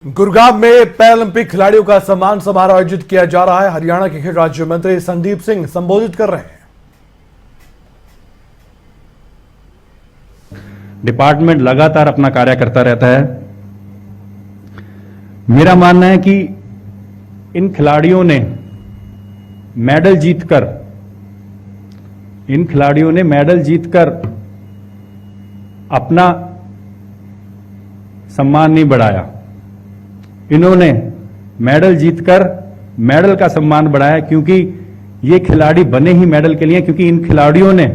गुरुग्राम में पैरालंपिक खिलाड़ियों का सम्मान समारोह आयोजित किया जा रहा है। हरियाणा के खेल राज्य मंत्री संदीप सिंह संबोधित कर रहे हैं। डिपार्टमेंट लगातार अपना कार्य करता रहता है। मेरा मानना है कि इन खिलाड़ियों ने मेडल जीतकर अपना सम्मान नहीं बढ़ाया। इन्होंने मेडल जीतकर मेडल का सम्मान बढ़ाया, क्योंकि ये खिलाड़ी बने ही मेडल के लिए, क्योंकि इन खिलाड़ियों ने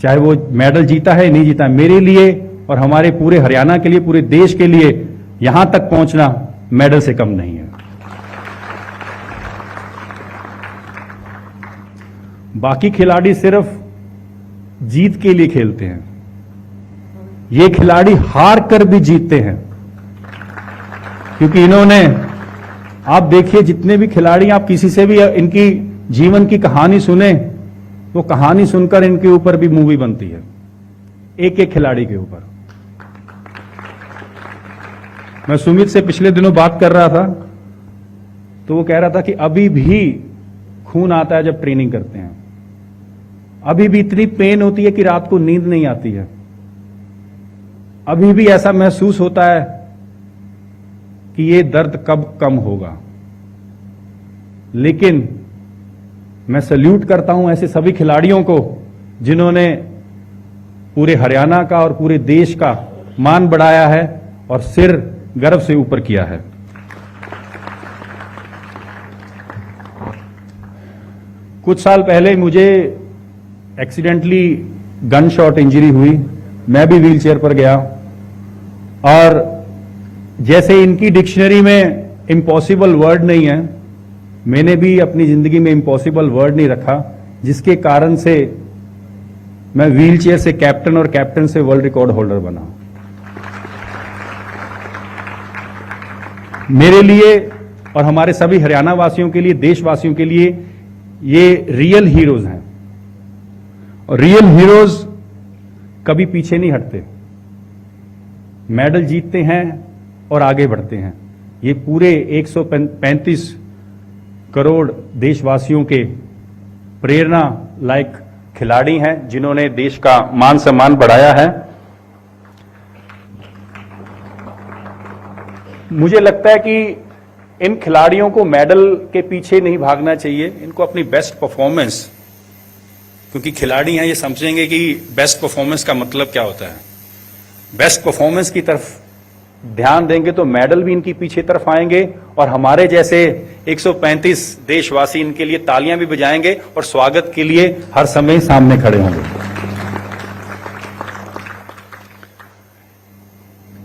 चाहे वो मेडल जीता है नहीं जीता, मेरे लिए और हमारे पूरे हरियाणा के लिए, पूरे देश के लिए यहां तक पहुंचना मेडल से कम नहीं है। बाकी खिलाड़ी सिर्फ जीत के लिए खेलते हैं, ये खिलाड़ी हार कर भी जीतते हैं, क्योंकि इन्होंने, आप देखिए जितने भी खिलाड़ी, आप किसी से भी इनकी जीवन की कहानी सुने, वो कहानी सुनकर इनके ऊपर भी मूवी बनती है, एक एक खिलाड़ी के ऊपर। मैं सुमित से पिछले दिनों बात कर रहा था, तो वो कह रहा था कि अभी भी खून आता है जब ट्रेनिंग करते हैं, अभी भी इतनी पेन होती है कि रात को नींद नहीं आती है, अभी भी ऐसा महसूस होता है कि ये दर्द कब कम होगा। लेकिन मैं सल्यूट करता हूं ऐसे सभी खिलाड़ियों को जिन्होंने पूरे हरियाणा का और पूरे देश का मान बढ़ाया है और सिर गर्व से ऊपर किया है। कुछ साल पहले मुझे एक्सीडेंटली गन शॉट इंजरी हुई, मैं भी व्हीलचेयर पर गया, और जैसे इनकी डिक्शनरी में इम्पॉसिबल वर्ड नहीं है, मैंने भी अपनी जिंदगी में इम्पॉसिबल वर्ड नहीं रखा, जिसके कारण से मैं व्हीलचेयर से कैप्टन और कैप्टन से वर्ल्ड रिकॉर्ड होल्डर बना। मेरे लिए और हमारे सभी हरियाणा वासियों के लिए, देशवासियों के लिए ये रियल हीरोज हैं, और रियल हीरोज कभी पीछे नहीं हटते, मेडल जीतते हैं और आगे बढ़ते हैं। ये पूरे 135 करोड़ देशवासियों के प्रेरणा लायक खिलाड़ी हैं, जिन्होंने देश का मान सम्मान बढ़ाया है। मुझे लगता है कि इन खिलाड़ियों को मेडल के पीछे नहीं भागना चाहिए, इनको अपनी बेस्ट परफॉर्मेंस, क्योंकि खिलाड़ी हैं, ये समझेंगे कि बेस्ट परफॉर्मेंस का मतलब क्या होता है। बेस्ट परफॉर्मेंस की तरफ ध्यान देंगे तो मेडल भी इनकी पीछे तरफ आएंगे, और हमारे जैसे 135 देशवासी इनके लिए तालियां भी बजाएंगे और स्वागत के लिए हर समय सामने खड़े होंगे।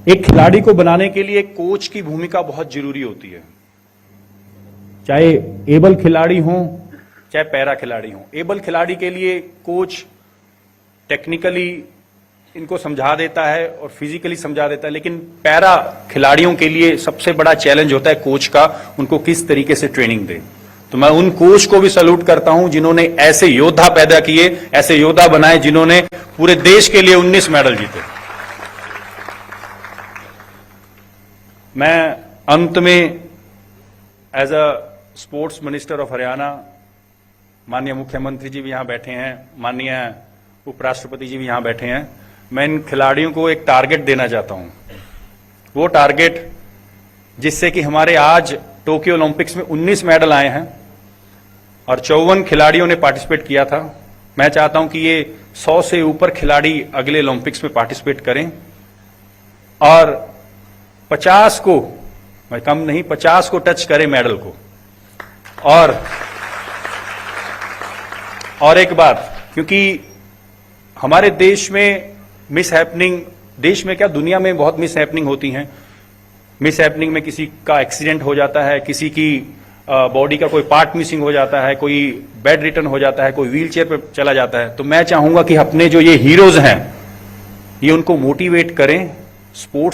एक खिलाड़ी को बनाने के लिए कोच की भूमिका बहुत जरूरी होती है, चाहे एबल खिलाड़ी हो चाहे पैरा खिलाड़ी हो। एबल खिलाड़ी के लिए कोच टेक्निकली इनको समझा देता है और फिजिकली समझा देता है, लेकिन पैरा खिलाड़ियों के लिए सबसे बड़ा चैलेंज होता है कोच का, उनको किस तरीके से ट्रेनिंग दे। तो मैं उन कोच को भी सैल्यूट करता हूं जिन्होंने ऐसे योद्धा पैदा किए, ऐसे योद्धा बनाए जिन्होंने पूरे देश के लिए 19 मेडल जीते। मैं अंत में as a sports minister of Haryana, माननीय मुख्यमंत्री जी भी यहां बैठे हैं, माननीय उपराष्ट्रपति जी भी यहां बैठे हैं, मैं इन खिलाड़ियों को एक टारगेट देना चाहता हूं। वो टारगेट जिससे कि हमारे आज टोक्यो ओलंपिक्स में 19 मेडल आए हैं और 54 खिलाड़ियों ने पार्टिसिपेट किया था। मैं चाहता हूं कि ये 100 से ऊपर खिलाड़ी अगले ओलंपिक्स में पार्टिसिपेट करें, और 50 को, मैं कम नहीं, 50 को टच करें मेडल को। और एक बात, क्योंकि हमारे देश में मिस हैपनिंग, देश में क्या दुनिया में बहुत मिस हैपनिंग होती हैं। मिस हैपनिंग में किसी का एक्सीडेंट हो जाता है, किसी की बॉडी का कोई पार्ट मिसिंग हो जाता है, कोई बेड रिटर्न हो जाता है, कोई व्हीलचेयर पर चला जाता है। तो मैं चाहूंगा कि अपने जो ये हीरोज हैं, ये उनको मोटिवेट करें, स्पोर्ट्स